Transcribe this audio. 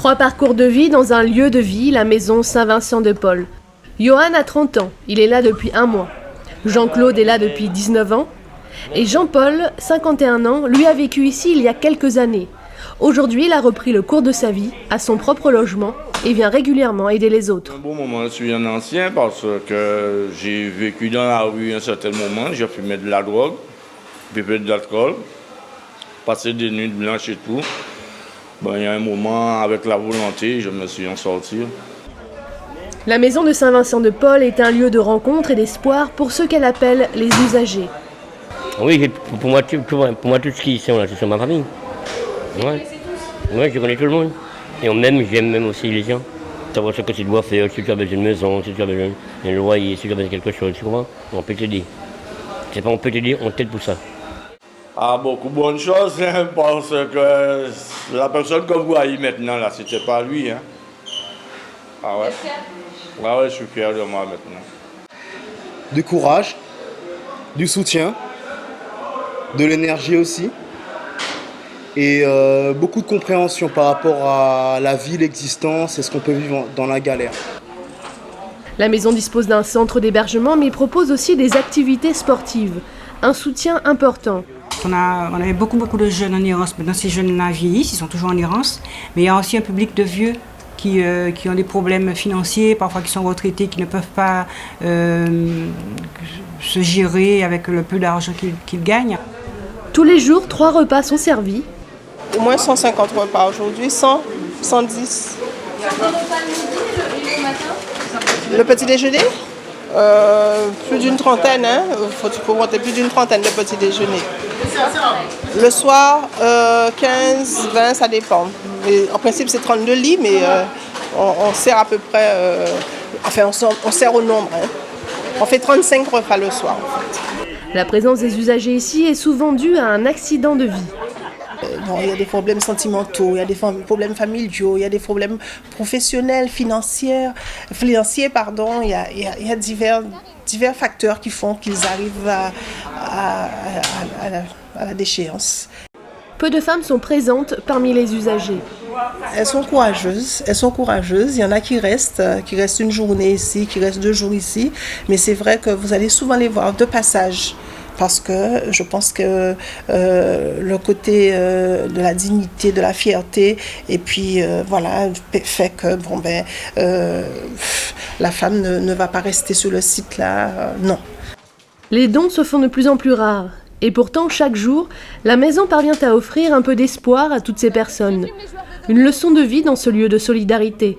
3 parcours de vie dans un lieu de vie, la maison Saint-Vincent-de-Paul. Johan a 30 ans, il est là depuis 1 mois. Jean-Claude est là depuis 19 ans. Et Jean-Paul, 51 ans, lui a vécu ici il y a quelques années. Aujourd'hui, il a repris le cours de sa vie, à son propre logement, et vient régulièrement aider les autres. Un bon moment, je suis un ancien parce que j'ai vécu dans la rue à un certain moment. J'ai fumé de la drogue, bébé de l'alcool, passé des nuits blanches et tout. Il y a un moment, avec la volonté, je me suis en sorti. La maison de Saint-Vincent-de-Paul est un lieu de rencontre et d'espoir pour ceux qu'elle appelle les usagers. Oui, pour moi, tout ce qui est ici, c'est ma famille. Ouais. Oui, je connais tout le monde. Et j'aime même aussi les gens. Savoir ce que tu dois faire, si tu as besoin de maison, si tu as besoin d'un loyer, si tu as besoin de quelque chose, tu comprends? On peut t'aider. C'est pas on peut t'aider, on t'aide pour ça. Beaucoup de bonnes choses, parce que la personne que vous voyez maintenant, là, c'était pas lui. Ah ouais. Ah ouais, je suis fier de moi maintenant. Du courage, du soutien, de l'énergie aussi. Et beaucoup de compréhension par rapport à la vie, l'existence et ce qu'on peut vivre dans la galère. La maison dispose d'un centre d'hébergement mais propose aussi des activités sportives. Un soutien important. On avait beaucoup de jeunes en errance. Maintenant, ces jeunes-là vieillissent, ils sont toujours en errance. Mais il y a aussi un public de vieux qui ont des problèmes financiers, parfois qui sont retraités, qui ne peuvent pas se gérer avec le peu d'argent qu'ils gagnent. Tous les jours, 3 repas sont servis. Au moins 150 repas aujourd'hui, 100, 110. Le petit déjeuner plus d'une trentaine, il faut monter plus d'une trentaine de petits déjeuners. Le soir, 15, 20, ça dépend. Mais en principe, c'est 32 lits, mais on sert à peu près, on sert au nombre. On fait 35 repas le soir. En fait. La présence des usagers ici est souvent due à un accident de vie. Il y a des problèmes sentimentaux, il y a des problèmes familiaux, il y a des problèmes professionnels, financiers, il y a divers facteurs qui font qu'ils arrivent à la déchéance. Peu de femmes sont présentes parmi les usagers. Elles sont courageuses. Il y en a qui restent 1 journée ici, qui restent 2 jours ici. Mais c'est vrai que vous allez souvent les voir de passage. Parce que je pense que le côté de la dignité, de la fierté, et puis fait que la femme ne va pas rester sur le site là, non. Les dons se font de plus en plus rares. Et pourtant, chaque jour, la maison parvient à offrir un peu d'espoir à toutes ces personnes. Une leçon de vie dans ce lieu de solidarité.